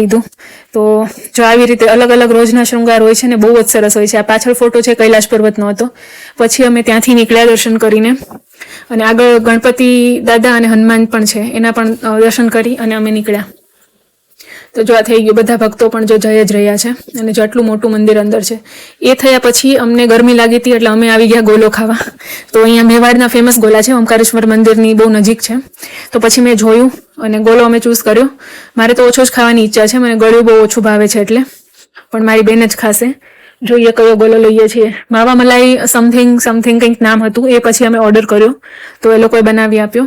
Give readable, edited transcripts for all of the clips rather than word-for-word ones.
લીધું. તો જો આવી રીતે અલગ અલગ રોજના શૃંગાર હોય છે ને બહુ જ સરસ હોય છે. આ પાછળ ફોટો છે કૈલાશ પર્વતનો હતો. પછી અમે ત્યાંથી નીકળ્યા દર્શન કરીને, અને આગળ ગણપતિ દાદા અને હનુમાન પણ છે, એના પણ દર્શન કરી અને અમે નીકળ્યા. તો જો આ થઈ ગયું, બધા ભક્તો પણ જો જઈ જ રહ્યા છે, અને જો આટલું મોટું મંદિર અંદર છે. એ થયા પછી અમને ગરમી લાગી હતી એટલે અમે આવી ગયા ગોલો ખાવા. તો અહીંયા મેવાડના ફેમસ ગોલા છે, ઓમકારેશ્વર મંદિરની બહુ નજીક છે. તો પછી મેં જોયું અને ગોલો અમે ચૂઝ કર્યો. મારે તો ઓછો જ ખાવાની ઈચ્છા છે, મને ગળ્યું બહુ ઓછું ભાવે છે એટલે, પણ મારી બેન જ ખાશે. જોઈએ કયો ગોલો લઈએ છીએ. માવા મલાઈ સમથિંગ કંઈક નામ હતું, એ પછી અમે ઓર્ડર કર્યો તો એ લોકોએ બનાવી આપ્યો.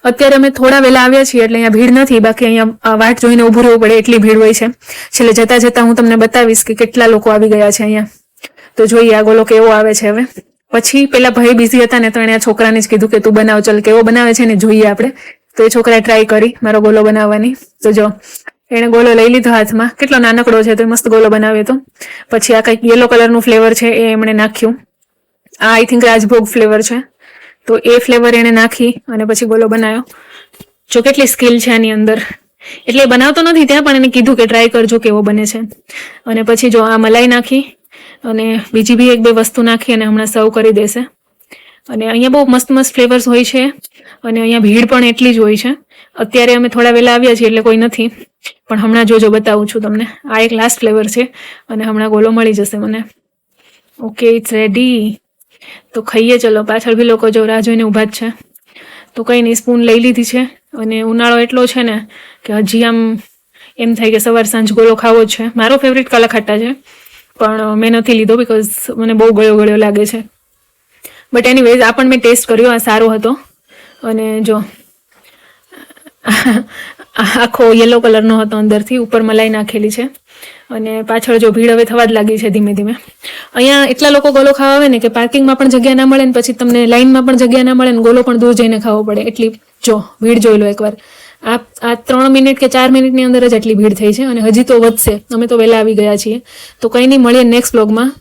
અત્યારે અમે થોડા વહેલા આવ્યા છીએ એટલે અહીંયા ભીડ નથી, બાકી અહીંયા વાટ જોઈને ઊભું રહેવું પડે એટલી ભીડ હોય છે. છેલ્લે જતા જતા હું તમને બતાવીશ કે કેટલા લોકો આવી ગયા છે અહીંયા. તો જોઈએ આ ગોલો કેવો આવે છે હવે. પછી પેલા ભાઈ બિઝી હતા ને તો એણે આ છોકરાને જ કીધું કે તું બનાવ, ચાલ કેવો બનાવે છે ને જોઈએ આપણે. તો એ છોકરાએ ટ્રાય કરી મારો ગોલો બનાવવાની. તો જો એણે ગોલો લઈ લીધો હાથમાં, કેટલો નાનકડો છે તો મસ્ત ગોલો બનાવ્યો હતો. પછી આ કંઈક યલો કલરનું ફ્લેવર છે એ એમણે નાખ્યું. આ આઈ થિંક રાજભોગ ફ્લેવર છે, તો એ ફ્લેવર એણે નાખી અને પછી ગોલો બનાવ્યો. જો કેટલી સ્કિલ છે આની અંદર. એટલે બનાવતો નથી ત્યાં, પણ એને કીધું કે ટ્રાય કરજો કેવો બને છે. અને પછી જો આ મલાઈ નાખી અને બીજી બી એક બે વસ્તુ નાખી અને હમણાં સર્વ કરી દેશે. અને અહીંયા બહુ મસ્ત મસ્ત ફ્લેવર્સ હોય છે, અને અહીંયા ભીડ પણ એટલી જ હોય છે. અત્યારે અમે થોડા વહેલા આવ્યા છીએ એટલે કોઈ નથી, પણ હમણાં જોજો બતાવું છું તમને. આ એક લાસ્ટ ફ્લેવર છે અને હમણાં ગોલો મળી જશે મને. Okay, it's ready. તો ખાઈએ ચલો. પાછળ બી લોકો જો રાહ જોઈને ઊભા જ છે. તો કંઈ નહીં, સ્પૂન લઈ લીધી છે. અને ઉનાળો એટલો છે ને કે હજી આમ એમ થાય કે સવાર સાંજ ગોલો ખાવો જ છે. મારો ફેવરિટ કાલાખાટા છે, પણ મેં નથી લીધો બિકોઝ મને બહુ ગળ્યો લાગે છે. બટ એનીવેઝ આ પણ મેં ટેસ્ટ કર્યો, આ સારો હતો. અને જો આખો યલો કલરનો હતો અંદરથી, ઉપર મલાઈ નાખેલી છે. અને પાછળ જો ભીડ હવે થવા જ લાગી છે ધીમે ધીમે. અહીંયા એટલા લોકો ગોલો ખાવા આવે ને કે પાર્કિંગમાં પણ જગ્યા ના મળે ને પછી તમને લાઇનમાં પણ જગ્યા ના મળે ને ગોલો પણ દૂર જઈને ખાવો પડે. એટલી જો ભીડ જોઈ લો એકવાર. આ 3 મિનિટ કે 4 મિનિટની અંદર જ એટલી ભીડ થઈ છે, અને હજી તો વધશે. અમે તો વહેલા આવી ગયા છીએ. તો કંઈ નહીં, મળીએ નેક્સ્ટ બ્લોગમાં.